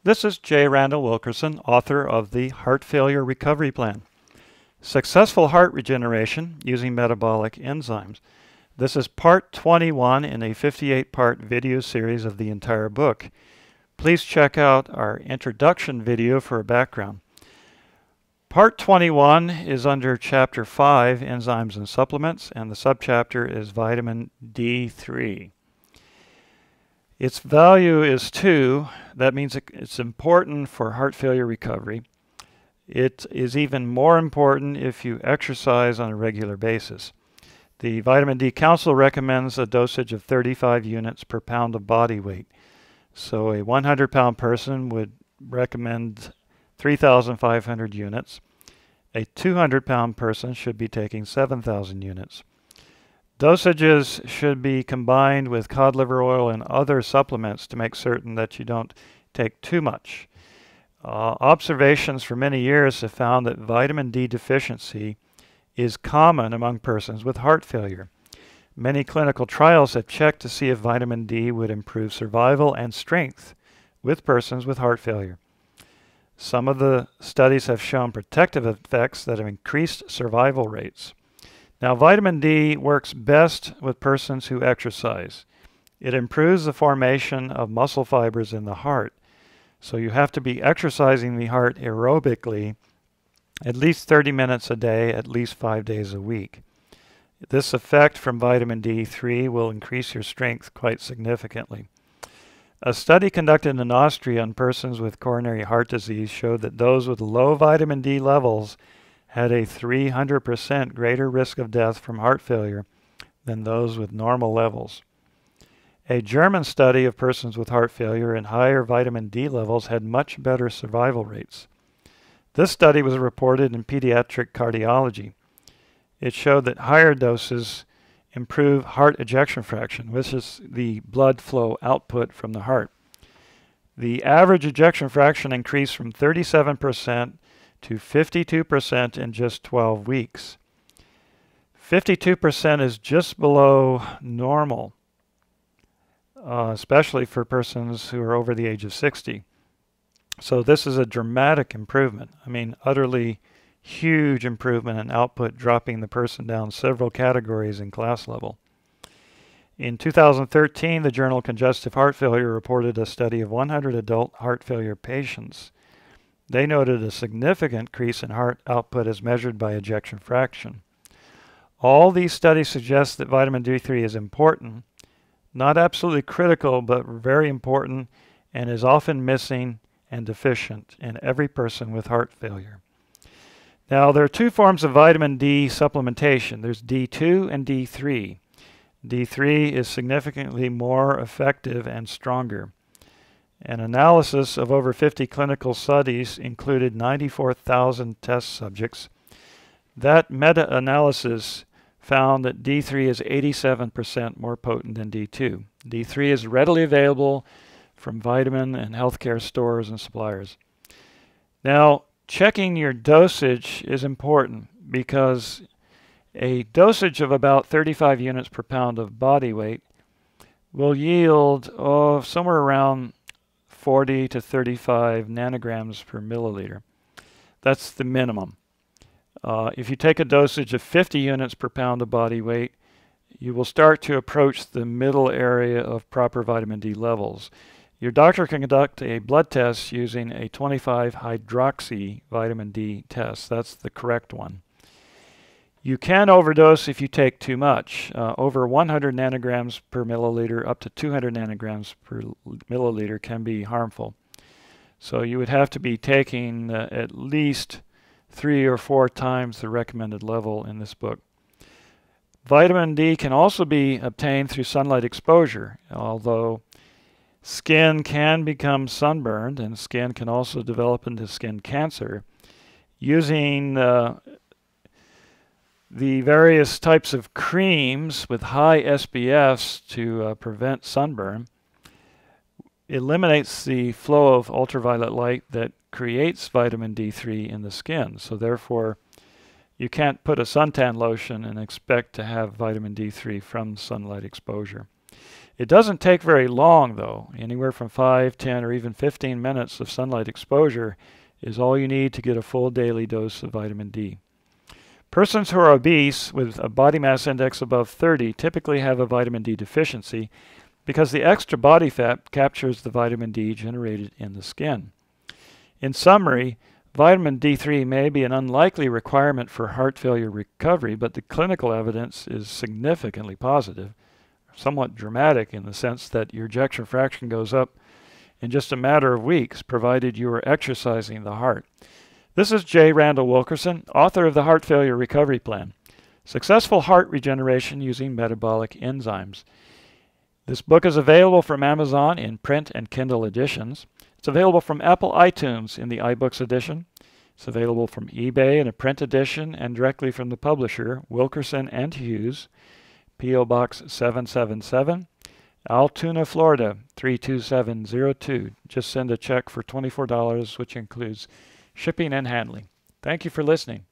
This is J. Randall Wilkerson, author of the Heart Failure Recovery Plan. Successful heart regeneration using metabolic enzymes. This is part 21 in a 58-part video series of the entire book. Please check out our introduction video for a background. Part 21 is under Chapter 5, Enzymes and Supplements, and the subchapter is Vitamin D3. Its value is 2. That means it's important for heart failure recovery. It is even more important if you exercise on a regular basis. The Vitamin D Council recommends a dosage of 35 units per pound of body weight. So a 100-pound person would recommend 3,500 units. A 200-pound person should be taking 7,000 units. Dosages should be combined with cod liver oil and other supplements to make certain that you don't take too much. Observations for many years have found that vitamin D deficiency is common among persons with heart failure. Many clinical trials have checked to see if vitamin D would improve survival and strength with persons with heart failure. Some of the studies have shown protective effects that have increased survival rates. Now, vitamin D works best with persons who exercise. It improves the formation of muscle fibers in the heart. So you have to be exercising the heart aerobically at least 30 minutes a day, at least 5 days a week. This effect from vitamin D3 will increase your strength quite significantly. A study conducted in Austria on persons with coronary heart disease showed that those with low vitamin D levels had a 300% greater risk of death from heart failure than those with normal levels. A German study of persons with heart failure and higher vitamin D levels had much better survival rates. This study was reported in Pediatric Cardiology. It showed that higher doses improve heart ejection fraction, which is the blood flow output from the heart. The average ejection fraction increased from 37% to 52% in just 12 weeks. 52% is just below normal, especially for persons who are over the age of 60. So this is a dramatic improvement. I mean, utterly huge improvement in output, dropping the person down several categories in class level. In 2013, the journal Congestive Heart Failure reported a study of 100 adult heart failure patients. They noted a significant increase in heart output as measured by ejection fraction. All these studies suggest that vitamin D3 is important, not absolutely critical, but very important, and is often missing and deficient in every person with heart failure. Now, there are two forms of vitamin D supplementation. There's D2 and D3. D3 is significantly more effective and stronger. An analysis of over 50 clinical studies included 94,000 test subjects. That meta-analysis found that D3 is 87% more potent than D2. D3 is readily available from vitamin and healthcare stores and suppliers. Now, checking your dosage is important because a dosage of about 35 units per pound of body weight will yield somewhere around 40 to 35 nanograms per milliliter. That's the minimum. If you take a dosage of 50 units per pound of body weight, you will start to approach the middle area of proper vitamin D levels. Your doctor can conduct a blood test using a 25-hydroxy vitamin D test. That's the correct one. You can overdose if you take too much. Over 100 nanograms per milliliter up to 200 nanograms per milliliter can be harmful. So you would have to be taking at least 3 or 4 times the recommended level in this book. Vitamin D can also be obtained through sunlight exposure, although skin can become sunburned and skin can also develop into skin cancer. Using the various types of creams with high SPFs to prevent sunburn eliminates the flow of ultraviolet light that creates vitamin D3 in the skin. So therefore, you can't put a suntan lotion and expect to have vitamin D3 from sunlight exposure. It doesn't take very long, though. Anywhere from 5, 10, or even 15 minutes of sunlight exposure is all you need to get a full daily dose of vitamin D. Persons who are obese with a body mass index above 30 typically have a vitamin D deficiency because the extra body fat captures the vitamin D generated in the skin. In summary, vitamin D3 may be an unlikely requirement for heart failure recovery, but the clinical evidence is significantly positive, somewhat dramatic in the sense that your ejection fraction goes up in just a matter of weeks, provided you are exercising the heart. This is J. Randall Wilkerson, author of the Heart Failure Recovery Plan, Successful Heart Regeneration Using Metabolic Enzymes. This book is available from Amazon in print and Kindle editions. It's available from Apple iTunes in the iBooks edition. It's available from eBay in a print edition and directly from the publisher, Wilkerson and Hughes, P.O. Box 777, Altoona, Florida 32702. Just send a check for $24, which includes shipping and handling. Thank you for listening.